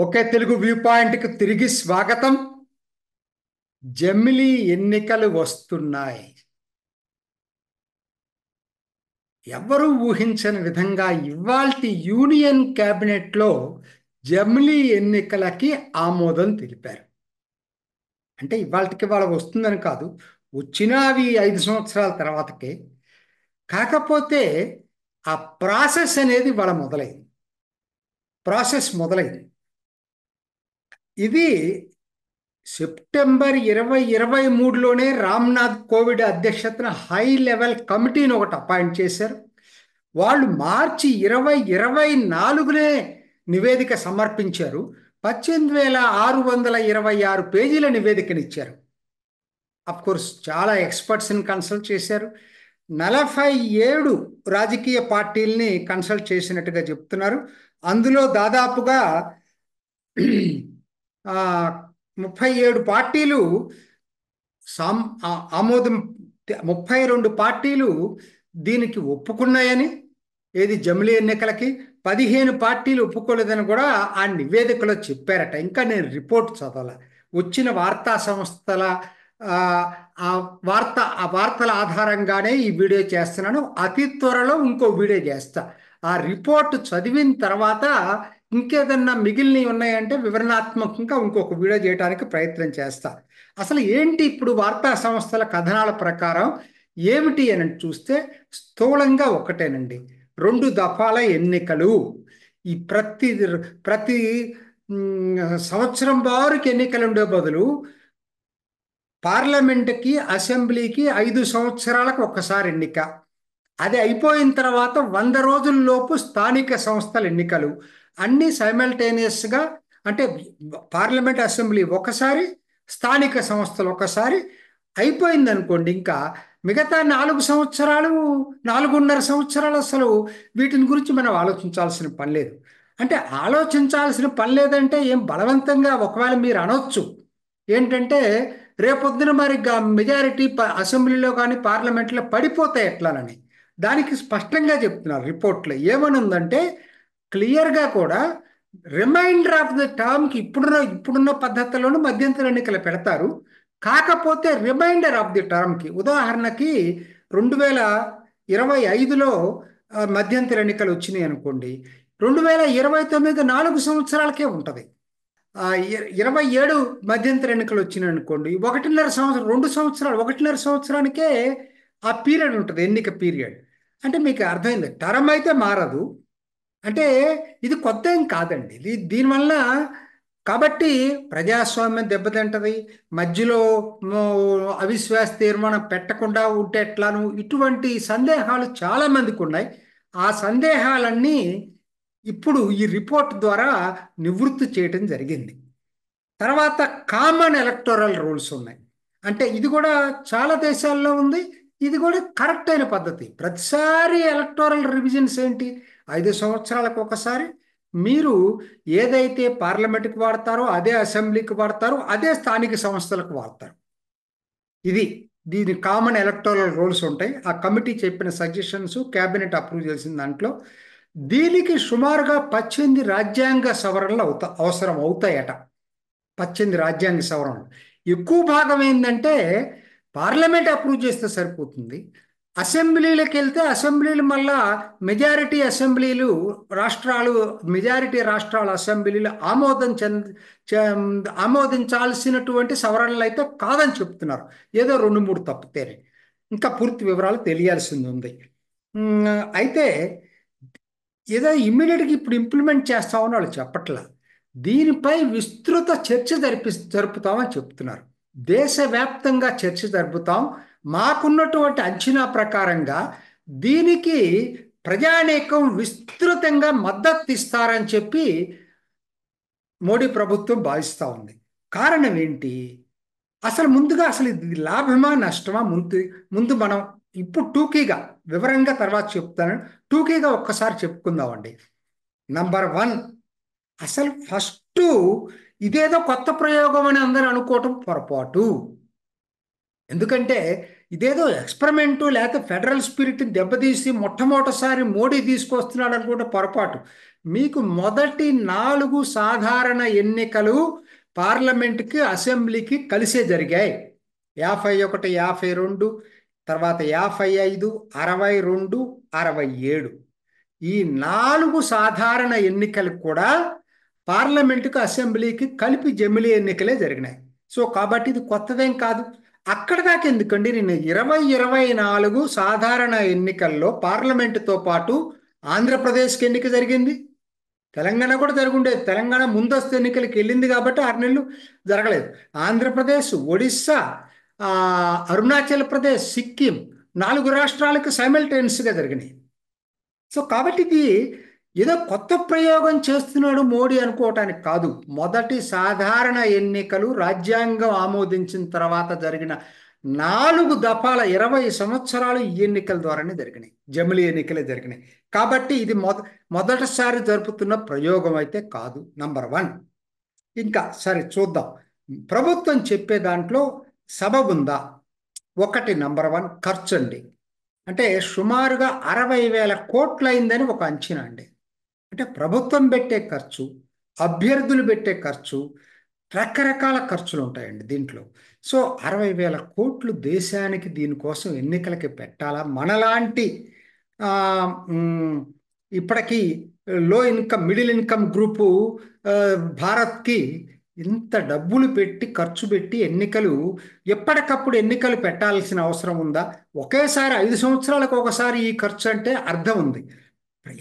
ఒకే Telugu view పాయింట్కి తిరిగి స్వాగతం. జమిలీ ఎన్నికలు వస్తున్నాయి. ఎవ్వరూ ఊహించని విధంగా ఇవాల్టి యూనియన్ క్యాబినెట్లో జమిలీ ఎన్నికలకి ఆమోదం తెలిపారు. అంటే ఇవాళకి వాళ్ళ వస్తుందని కాదు, వచ్చినా అవి 5 సంవత్సరాల తర్వాతకే. కాకపోతే ఆ ప్రాసెస్ అనేది వాళ్ళ మొదలైంది. ఇది సెప్టెంబర్ 2023లోనే రామ్నాథ్ కోవిడ్ అధ్యక్షతన హై లెవెల్ కమిటీని ఒకటి అపాయింట్ చేశారు. వాళ్ళు మార్చి 2024 నివేదిక సమర్పించారు. 18,626 పేజీల నివేదికనిచ్చారు. కోర్స్ చాలా ఎక్స్పర్ట్స్ని కన్సల్ట్ చేశారు. 47 రాజకీయ పార్టీల్ని కన్సల్ట్ చేసినట్టుగా చెప్తున్నారు. అందులో దాదాపుగా 37 పార్టీలు ఆమోదం, 32 పార్టీలు దీనికి ఒప్పుకున్నాయని, ఏది జమిలీ ఎన్నికలకి 15 పార్టీలు ఒప్పుకోలేదని కూడా ఆ నివేదికలో చెప్పారట. ఇంకా నేను రిపోర్ట్ చదవాల. వచ్చిన వార్తా సంస్థల ఆ వార్తల ఆధారంగానే ఈ వీడియో చేస్తున్నాను. అతి త్వరలో ఇంకో వీడియో చేస్తా. ఆ రిపోర్ట్ చదివిన తర్వాత ఇంకేదన్నా మిగిలినవి ఉన్నాయంటే వివరణాత్మకంగా ఇంకొక వీడియో చేయడానికి ప్రయత్నం చేస్తా. అసలు ఏంటి ఇప్పుడు వార్తా సంస్థల కథనాల ప్రకారం ఏమిటి అని చూస్తే స్థూలంగా ఒకటేనండి, 2 దఫాల ఎన్నికలు. ఈ ప్రతి ప్రతి సంవత్సరం వారికి ఎన్నికలు ఉండే బదులు పార్లమెంటుకి, అసెంబ్లీకి 5 సంవత్సరాలకు ఒక్కసారి ఎన్నిక. అది అయిపోయిన తర్వాత 100 రోజుల్లోపు స్థానిక సంస్థల ఎన్నికలు. అన్నీ సైమల్టేనియస్గా, అంటే పార్లమెంట్, అసెంబ్లీ ఒకసారి, స్థానిక సంస్థలు ఒకసారి. అయిపోయింది అనుకోండి, ఇంకా మిగతా 4 సంవత్సరాలు, 4.5 సంవత్సరాలు అసలు వీటిని గురించి మనం ఆలోచించాల్సిన పని లేదు. అంటే ఆలోచించాల్సిన పని లేదంటే ఏం బలవంతంగా ఒకవేళ మీరు అనొచ్చు ఏంటంటే, రేపొద్దున మరి మెజారిటీ అసెంబ్లీలో కానీ పార్లమెంట్లో పడిపోతాయి ఎట్లానని. దానికి స్పష్టంగా చెప్తున్నారు రిపోర్ట్లో. ఏమనుందంటే క్లియర్గా కూడా రిమైండర్ ఆఫ్ ద టర్మ్కి ఇప్పుడున్న పద్ధతిలోనూ మధ్యంతర ఎన్నికలు పెడతారు. కాకపోతే రిమైండర్ ఆఫ్ ది టర్మ్కి, ఉదాహరణకి 2025లో మధ్యంతర ఎన్నికలు వచ్చినాయి అనుకోండి, 2029 4 సంవత్సరాలకే ఉంటుంది. 27 మధ్యంతర ఎన్నికలు వచ్చినాయి అనుకోండి, 1.5 సంవత్సరం, 2 సంవత్సరాలు, 1.5 సంవత్సరానికే ఆ పీరియడ్ ఉంటుంది, ఎన్నిక పీరియడ్. అంటే మీకు అర్థమైంది, టర్మ్ అయితే మారదు. అంటే ఇది కొత్త ఏం కాదండి. దీనివల్ల కాబట్టి ప్రజాస్వామ్యం దెబ్బతింటది. మధ్యలో అవిశ్వాస తీర్మానం పెట్టకుండా ఉంటే ఎట్లాను, ఇటువంటి సందేహాలు చాలా మందికి ఉన్నాయి. ఆ సందేహాలన్నీ ఇప్పుడు ఈ రిపోర్ట్ ద్వారా నివృత్తి చేయటం జరిగింది. తర్వాత కామన్ ఎలక్టోరల్ రూల్స్ ఉన్నాయి. అంటే ఇది కూడా చాలా దేశాల్లో ఉంది. ఇది కూడా కరెక్ట్ అయిన పద్ధతి. ప్రతిసారి ఎలక్టోరల్ రివిజన్స్ ఏంటి, 5 సంవత్సరాలకు ఒకసారి మీరు ఏదైతే పార్లమెంట్కి వాడతారో అదే అసెంబ్లీకి వాడతారు, అదే స్థానిక సంస్థలకు వాడతారు. దీని కామన్ ఎలక్టోరల్ రూల్స్ ఉంటాయి. ఆ కమిటీ చెప్పిన సజెషన్స్ క్యాబినెట్ అప్రూవ్ చేసిన దాంట్లో దీనికి సుమారుగా 18 రాజ్యాంగ సవరణలు అవసరం అవుతాయట. 18 రాజ్యాంగ సవరణలు. ఎక్కువ భాగం ఏంటంటే పార్లమెంట్ అప్రూవ్ చేస్తే సరిపోతుంది. అసెంబ్లీలకు వెళ్తే అసెంబ్లీలు మళ్ళా మెజారిటీ రాష్ట్రాల అసెంబ్లీలు ఆమోదించాల్సినటువంటి సవరణలు అయితే కాదని చెప్తున్నారు. ఏదో 2-3 తప్పితేనే. ఇంకా పూర్తి వివరాలు తెలియాల్సింది ఉంది. అయితే ఏదో ఇమ్మీడియట్గా ఇప్పుడు ఇంప్లిమెంట్ చేస్తామని వాళ్ళు చెప్పట్లా. దీనిపై విస్తృత చర్చ జరుపుతామని చెప్తున్నారు. దేశవ్యాప్తంగా చర్చ జరుపుతాం. మాకున్నటువంటి అంచనా ప్రకారంగా దీనికి ప్రజానీకం విస్తృతంగా మద్దతు ఇస్తారని చెప్పి మోడీ ప్రభుత్వం భావిస్తూ ఉంది. కారణం ఏంటి? ముందుగా ఇది లాభమా నష్టమా ముందు మనం ఇప్పుడు టూకీగా వివరంగా తర్వాత చెప్తాను. టూకీగా ఒక్కసారి చెప్పుకుందామండి. నంబర్ 1, ఫస్ట్ ఇదేదో కొత్త ప్రయోగం అని అందరూ అనుకోవటం పొరపాటు. ఎందుకంటే ఇదేదో ఎక్స్పెరిమెంటు లేకపోతే ఫెడరల్ స్పిరిట్ దెబ్బతీసి మొట్టమొదటిసారి మోడీ తీసుకొస్తున్నాడు అనుకుంటే పొరపాటు. మీకు మొదటి 4 సాధారణ ఎన్నికలు పార్లమెంట్కి అసెంబ్లీకి కలిసే జరిగాయి. 51, 52, తర్వాత 55, 62, 67. ఈ 4 సాధారణ ఎన్నికలు కూడా పార్లమెంటుకు అసెంబ్లీకి కలిపి జమిలీ ఎన్నికలే జరిగినాయి. సో కాబట్టి ఇది కొత్తదేం కాదు. అక్కడ దాకా ఎందుకండి, నేను 2024 సాధారణ ఎన్నికల్లో పార్లమెంటుతో పాటు ఆంధ్రప్రదేశ్కి ఎన్నిక జరిగింది, తెలంగాణ కూడా జరుగుండేది. తెలంగాణ ముందస్తు ఎన్నికలకి వెళ్ళింది కాబట్టి 6 నెలలు జరగలేదు. ఆంధ్రప్రదేశ్, ఒడిస్సా, అరుణాచల్ ప్రదేశ్, సిక్కిం 4 రాష్ట్రాలకు సైమల్టేనియస్గా జరిగినాయి. సో కాబట్టి ఇది ఏదో కొత్త ప్రయోగం చేస్తున్నాడు మోడీ అనుకోవటానికి కాదు. మొదటి సాధారణ ఎన్నికలు రాజ్యాంగం ఆమోదించిన తర్వాత జరిగిన 4 దఫాల 20 సంవత్సరాలు ఈ ఎన్నికల ద్వారానే జరిగినాయి, జమిలీ ఎన్నికలే జరిగినాయి. కాబట్టి ఇది మొదటిసారి జరుపుతున్న ప్రయోగం అయితే కాదు. నంబర్ 1. ఇంకా సరే చూద్దాం, ప్రభుత్వం చెప్పే దాంట్లో సబబు ఉందా? ఒకటి, నంబర్ 1 ఖర్చు అండి. అంటే సుమారుగా 60,000 కోట్లు అయిందని ఒక అంచనా అండి. అంటే ప్రభుత్వం పెట్టే ఖర్చు, అభ్యర్థులు పెట్టే ఖర్చు, రకరకాల ఖర్చులు ఉంటాయండి దీంట్లో. సో 60,000 కోట్లు దేశానికి దీనికోసం ఎన్నికలకి పెట్టాలా? మనలాంటి ఆ, మ్, ఇప్పటికీ లో ఇన్కమ్, మిడిల్ ఇన్కమ్ గ్రూపు భారత్కి ఇంత డబ్బులు పెట్టి ఖర్చు పెట్టి ఎన్నికలు ఎప్పటికప్పుడు ఎన్నికలు పెట్టాల్సిన అవసరం ఉందా? ఒకేసారి 5 సంవత్సరాలకు ఒకసారి ఈ ఖర్చు అంటే అర్థం ఉంది.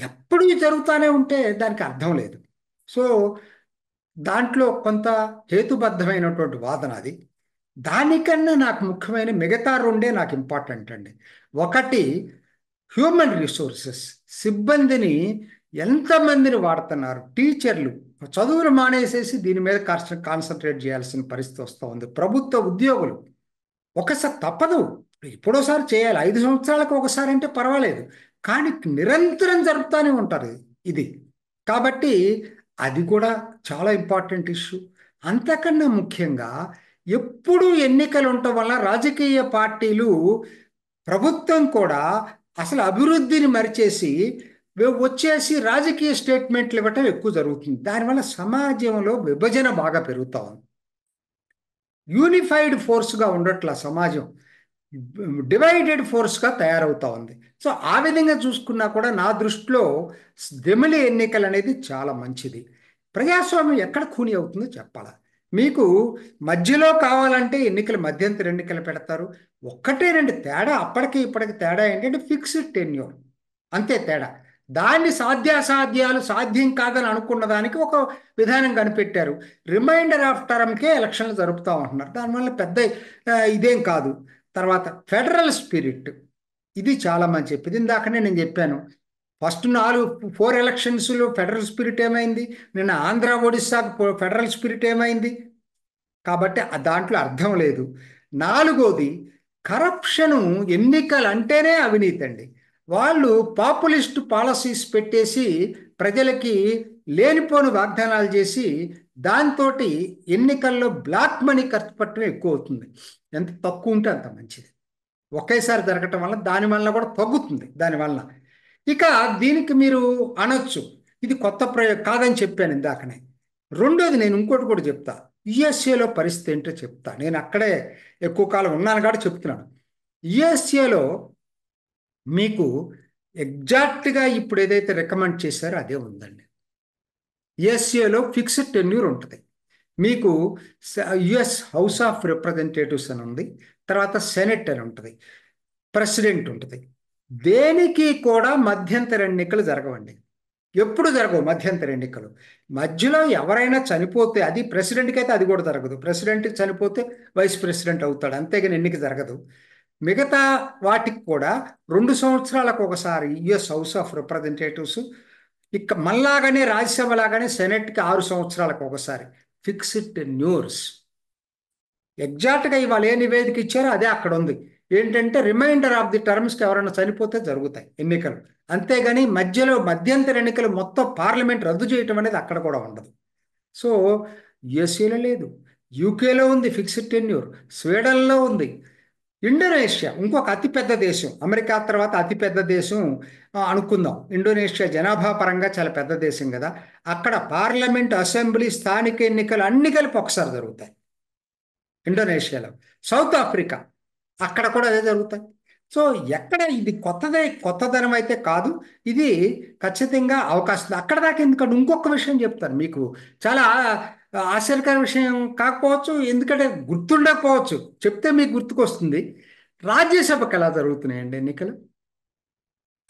ఎప్పుడు జరుగుతూనే ఉంటే దానికి అర్థం లేదు. సో దాంట్లో కొంత హేతుబద్ధమైనటువంటి వాదన అది. దానికన్నా నాకు ముఖ్యమైన మిగతా 2 నాకు ఇంపార్టెంట్ అండి. ఒకటి, హ్యూమన్ రిసోర్సెస్, సిబ్బందిని ఎంతమందిని వాడుతున్నారు. టీచర్లు చదువులు మానేసేసి దీని మీద కాన్సన్ట్రేట్ చేయాల్సిన పరిస్థితి వస్తూ ఉంది. ప్రభుత్వ ఉద్యోగులు ఒకసారి తప్పదు, ఎప్పుడోసారి చేయాలి. 5 సంవత్సరాలకు ఒకసారి అంటే పర్వాలేదు, కానీ నిరంతరం జరుపుతూనే ఉంటారు ఇది. కాబట్టి అది కూడా చాలా ఇంపార్టెంట్ ఇష్యూ. అంతకన్నా ముఖ్యంగా ఎప్పుడు ఎన్నికలు ఉండటం వల్ల రాజకీయ పార్టీలు, ప్రభుత్వం కూడా అసలు అభివృద్ధిని మరిచేసి వచ్చేసి రాజకీయ స్టేట్మెంట్లు ఇవ్వటం ఎక్కువ జరుగుతుంది. దానివల్ల సమాజంలో విభజన బాగా పెరుగుతా ఉంది. యూనిఫైడ్ ఫోర్స్గా ఉండట్ల సమాజం, డివైడెడ్ ఫోర్స్గా తయారవుతా ఉంది. సో ఆ విధంగా చూసుకున్నా కూడా నా దృష్టిలో జమిలీ ఎన్నికలు అనేది చాలా మంచిది. ప్రజాస్వామ్యం ఎక్కడ ఖూని అవుతుందో చెప్పాలా మీకు. మధ్యలో కావాలంటే ఎన్నికలు, మధ్యంతర ఎన్నికలు పెడతారు. 1-2 తేడా, అప్పటికి ఇప్పటికి తేడా ఏంటంటే ఫిక్స్డ్ టెన్యూర్, అంతే తేడా. దాన్ని సాధ్యాసాధ్యాలు సాధ్యం కాదని అనుకున్న దానికి ఒక విధానం కనిపెట్టారు. రిమైండర్ ఆఫ్ టర్మ్కే ఎలక్షన్లు జరుపుతూ ఉంటున్నారు. దానివల్ల పెద్ద ఇదేం కాదు. తర్వాత ఫెడరల్ స్పిరిట్, ఇది చాలా మంచి చెప్పింది. ఇందాకనే నేను చెప్పాను, ఫస్ట్ 4 ఎలక్షన్స్లో ఫెడరల్ స్పిరిట్ ఏమైంది, నిన్న ఆంధ్ర ఒడిస్సాకు ఫెడరల్ స్పిరిట్ ఏమైంది. కాబట్టి దాంట్లో అర్థం లేదు. 4వది కరప్షను. ఎన్నికలు అంటేనే అవినీతి అండి. వాళ్ళు పాపులిస్ట్ పాలసీస్ పెట్టేసి ప్రజలకి లేనిపోని వాగ్దానాలు చేసి దాంతో ఎన్నికల్లో బ్లాక్ మనీ ఖర్చు పెట్టడం ఎక్కువ అవుతుంది. ఎంత తక్కువ ఉంటే అంత మంచిది. ఒకేసారి జరగటం వల్ల దానివల్ల కూడా తగ్గుతుంది. దానివల్ల ఇక దీనికి మీరు అనొచ్చు ఇది కొత్త ప్రయోగం కాదని చెప్పాను ఇందాకనే. రెండోది నేను ఇంకోటి కూడా చెప్తా, యుఎస్ఏలో పరిస్థితి ఏంటో చెప్తా. నేను అక్కడే ఎక్కువ కాలం ఉన్నాను కాబట్టి చెప్తున్నాను. యుఎస్ఏలో మీకు ఎగ్జాక్ట్గా ఇప్పుడు ఏదైతే రికమెండ్ చేశారో అదే ఉందండి. యుఎస్ఏలో ఫిక్స్డ్ టెన్యూర్ ఉంటుంది. మీకు యుఎస్ హౌస్ ఆఫ్ రిప్రజెంటేటివ్స్ అని ఉంది, తర్వాత సెనెట్ అని ఉంటుంది, ప్రెసిడెంట్ ఉంటుంది. దేనికి కూడా మధ్యంతర ఎన్నికలు జరగవండి. ఎప్పుడు జరగవు మధ్యంతర ఎన్నికలు. మధ్యలో ఎవరైనా చనిపోతే, అది ప్రెసిడెంట్కి అయితే అది కూడా జరగదు. ప్రెసిడెంట్ చనిపోతే వైస్ ప్రెసిడెంట్ అవుతాడు, అంతేగాని ఎన్నిక జరగదు. మిగతా వాటికి కూడా 2 సంవత్సరాలకు ఒకసారి యుఎస్ హౌస్ ఆఫ్ రిప్రజెంటేటివ్స్, ఇక మళ్ళాగానే రాజ్యసభ లాగానే సెనెట్కి 6 సంవత్సరాలకు ఒకసారి ఫిక్స్డ్ టెన్యూర్స్. ఎగ్జాక్ట్గా ఇవాళ ఏ నివేదిక ఇచ్చారో అదే అక్కడ ఉంది. ఏంటంటే రిమైండర్ ఆఫ్ ది టర్మ్స్కి ఎవరైనా చనిపోతే జరుగుతాయి ఎన్నికలు, అంతేగాని మధ్యలో మధ్యంతర ఎన్నికలు మొత్తం పార్లమెంట్ రద్దు చేయటం అనేది అక్కడ కూడా ఉండదు. సో యుఎస్ఏలో లేదు, యూకేలో ఉంది ఫిక్స్డ్ టెన్యూర్, స్వీడన్లో ఉంది, ఇండోనేషియా ఇంకొక అతిపెద్ద దేశం, అమెరికా తర్వాత అతిపెద్ద దేశం అనుకుందాం. ఇండోనేషియా జనాభా పరంగా చాలా పెద్ద దేశం కదా. అక్కడ పార్లమెంట్, అసెంబ్లీ, స్థానిక ఎన్నికలు అన్ని కలిపి ఒకసారి జరుగుతాయి ఇండోనేషియాలో. సౌత్ ఆఫ్రికా అక్కడ కూడా అదే జరుగుతాయి. సో ఎక్కడ ఇది కొత్తదనం అయితే కాదు, ఇది ఖచ్చితంగా అవకాశం. అక్కడ దాకా ఎందుకంటే ఇంకొక విషయం చెప్తాను మీకు, చాలా ఆశ్చర్యకర విషయం కాకపోవచ్చు, ఎందుకంటే గుర్తుండకపోవచ్చు, చెప్తే మీకు గుర్తుకొస్తుంది. రాజ్యసభకు ఎలా జరుగుతున్నాయండి ఎన్నికలు?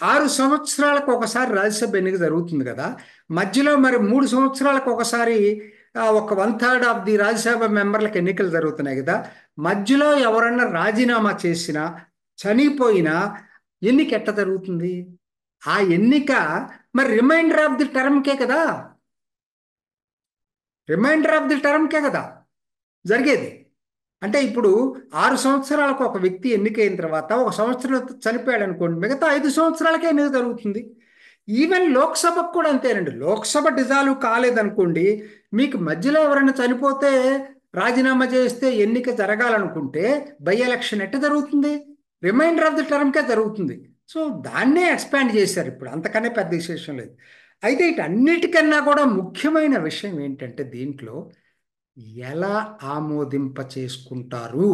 6 సంవత్సరాలకు ఒకసారి రాజ్యసభ ఎన్నిక జరుగుతుంది కదా. మధ్యలో మరి 3 సంవత్సరాలకు ఒకసారి ఒక 1/3 ఆఫ్ ది రాజ్యసభ మెంబర్లకు ఎన్నికలు జరుగుతున్నాయి కదా. మధ్యలో ఎవరన్నా రాజీనామా చేసినా, చనిపోయినా ఎన్నిక ఎట్ట జరుగుతుంది? ఆ ఎన్నిక మరి రిమైండర్ ఆఫ్ ది టర్మ్కే కదా, రిమైండర్ ఆఫ్ ది టర్మ్కే కదా జరిగేది. అంటే ఇప్పుడు 6 సంవత్సరాలకు ఒక వ్యక్తి ఎన్నికైన తర్వాత 1 సంవత్సరం చనిపోయాడు అనుకోండి, మిగతా 5 సంవత్సరాలకే ఎన్నిక జరుగుతుంది. ఈవెన్ లోక్సభకు కూడా అంతేనండి. లోక్సభ డిజాల్వ్ కాలేదనుకోండి, మీకు మధ్యలో ఎవరైనా చనిపోతే రాజీనామా చేస్తే ఎన్నిక జరగాలనుకుంటే బై ఎలక్షన్ ఎట్ట జరుగుతుంది? రిమైండర్ ఆఫ్ ది టర్మ్కే జరుగుతుంది. సో దాన్నే ఎక్స్పాండ్ చేశారు ఇప్పుడు, అంతకన్నా పెద్ద విశేషం లేదు. అయితే వీటన్నిటికన్నా కూడా ముఖ్యమైన విషయం ఏంటంటే దీంట్లో ఎలా ఆమోదింప చేసుకుంటారు,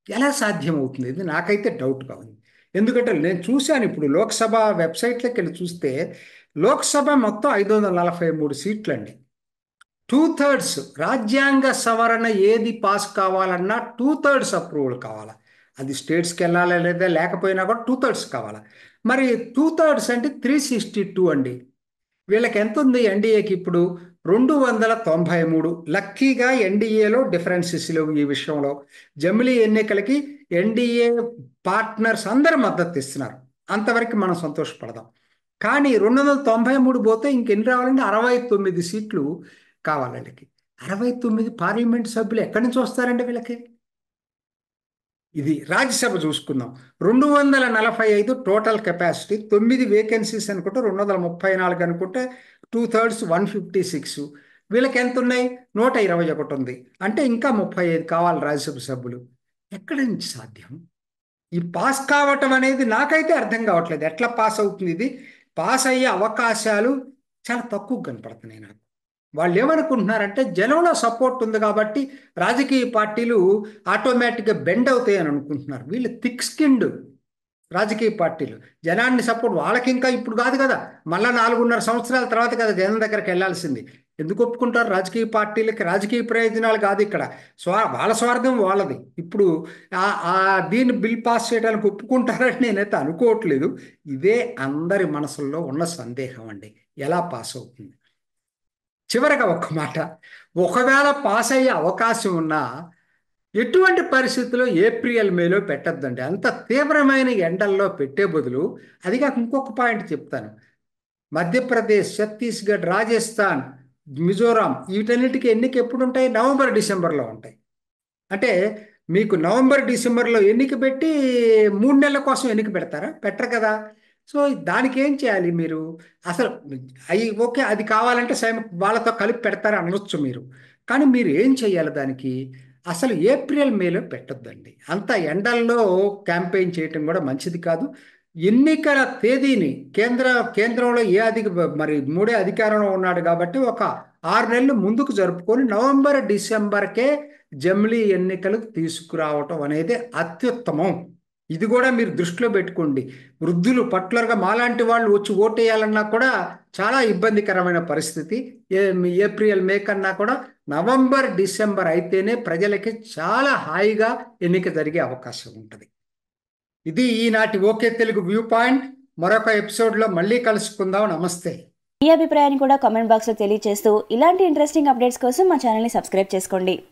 ఎలా సాధ్యమవుతుంది? ఇది నాకైతే డౌట్గా ఉంది. ఎందుకంటే నేను చూశాను, ఇప్పుడు లోక్సభ వెబ్సైట్లోకి వెళ్ళి చూస్తే లోక్సభ మొత్తం 543 సీట్లండి. 2/3 రాజ్యాంగ సవరణ ఏది పాస్ కావాలన్నా 2/3 అప్రూవల్ కావాలా. అది స్టేట్స్కి వెళ్ళాలా లేదా, లేకపోయినా కూడా 2/3 కావాలా. మరి 2/3 అంటే 362 అండి. వీళ్ళకి ఎంత ఉంది ఎన్డీఏకి ఇప్పుడు? 293. లక్కీగా ఎన్డీఏలో డిఫరెన్సెస్ లేవు ఈ విషయంలో. జమిలీ ఎన్నికలకి ఎన్డీఏ పార్ట్నర్స్ అందరు మద్దతు ఇస్తున్నారు, అంతవరకు మనం సంతోషపడదాం. కానీ 293 పోతే ఇంకెన్ని రావాలంటే 69 సీట్లు కావాలండి. 69 పార్లమెంట్ సభ్యులు ఎక్కడి నుంచి వస్తారండి వీళ్ళకి? ఇది రాజ్యసభ చూసుకుందాం. 245 టోటల్ కెపాసిటీ, 9 వేకెన్సీస్ అనుకుంటే 234 అనుకుంటే 2/3 156. వీళ్ళకి ఎంత ఉన్నాయి? 121 ఉంది. అంటే ఇంకా 35 కావాలి రాజ్యసభ సభ్యులు. ఎక్కడి నుంచి సాధ్యం? ఈ పాస్ కావటం అనేది నాకైతే అర్థం కావట్లేదు. ఎట్లా పాస్ అవుతుంది ఇది? పాస్ అయ్యే అవకాశాలు చాలా తక్కువ కనపడుతున్నాయి నాకు. వాళ్ళు ఏమనుకుంటున్నారంటే జనంలో సపోర్ట్ ఉంది కాబట్టి రాజకీయ పార్టీలు ఆటోమేటిక్గా బెండ్ అవుతాయి అని అనుకుంటున్నారు. వీళ్ళు థిక్ స్కిన్డ్ రాజకీయ పార్టీలు, జనాన్ని సపోర్ట్ వాళ్ళకి ఇంకా ఇప్పుడు కాదు కదా, మళ్ళా 4.5 సంవత్సరాల తర్వాత కదా జనం దగ్గరికి వెళ్ళాల్సింది. ఎందుకు ఒప్పుకుంటారు? రాజకీయ పార్టీలకి రాజకీయ ప్రయోజనాలు కాదు ఇక్కడ, వాళ్ళ స్వార్థం వాళ్ళది. ఇప్పుడు దీన్ని బిల్ పాస్ చేయడానికి ఒప్పుకుంటారని నేనైతే అనుకోవట్లేదు. ఇదే అందరి మనసుల్లో ఉన్న సందేహం అండి, ఎలా పాస్ అవుతుంది. చివరగా ఒక్క మాట, ఒకవేళ పాస్ అయ్యే అవకాశం ఉన్నా ఎటువంటి పరిస్థితుల్లో ఏప్రిల్ మేలో పెట్టద్దండి. అంత తీవ్రమైన ఎండల్లో పెట్టే బదులు, అది కాక ఇంకొక పాయింట్ చెప్తాను. మధ్యప్రదేశ్, ఛత్తీస్గఢ్, రాజస్థాన్, మిజోరాం వీటన్నిటికీ ఎన్నిక ఎప్పుడు ఉంటాయి? నవంబర్ డిసెంబర్లో ఉంటాయి. అంటే మీకు నవంబర్ డిసెంబర్లో ఎన్నిక పెట్టి 3 నెలల కోసం ఎన్నిక పెడతారా? పెట్టరు కదా. సో దానికి ఏం చేయాలి మీరు? అసలు అవి ఓకే, అది కావాలంటే వాళ్ళతో కలిపి పెడతారా అనొచ్చు మీరు. కానీ మీరు ఏం చేయాలి దానికి? అసలు ఏప్రిల్ మేలో పెట్టొద్దండి. అంత ఎండల్లో క్యాంపెయిన్ చేయటం కూడా మంచిది కాదు. ఎన్నికల తేదీని కేంద్రంలో మరి మూడే అధికారంలో ఉన్నాడు కాబట్టి ఒక 6 నెలలు ముందుకు జరుపుకొని నవంబర్ డిసెంబర్కే జమిలీ ఎన్నికలు తీసుకురావటం అనేది అత్యుత్తమం. ఇది కూడా మీరు దృష్టిలో పెట్టుకోండి. వృద్ధులు పర్టికులర్గా మాలాంటి వాళ్ళు వచ్చి ఓటేయాలన్నా కూడా చాలా ఇబ్బందికరమైన పరిస్థితి. ఏప్రిల్ మే కన్నా కూడా నవంబర్ డిసెంబర్ అయితేనే ప్రజలకి చాలా హాయిగా ఎన్నిక జరిగే అవకాశం ఉంటుంది. ఇది ఈనాటి ఓకే తెలుగు వ్యూ పాయింట్. మరొక ఎపిసోడ్లో మళ్ళీ కలుసుకుందాం. నమస్తే. మీ అభిప్రాయాన్ని కూడా కామెంట్ బాక్స్లో తెలియజేస్తూ ఇలాంటి ఇంట్రెస్టింగ్ అప్డేట్స్ కోసం మా ఛానల్ని సబ్స్క్రైబ్ చేసుకోండి.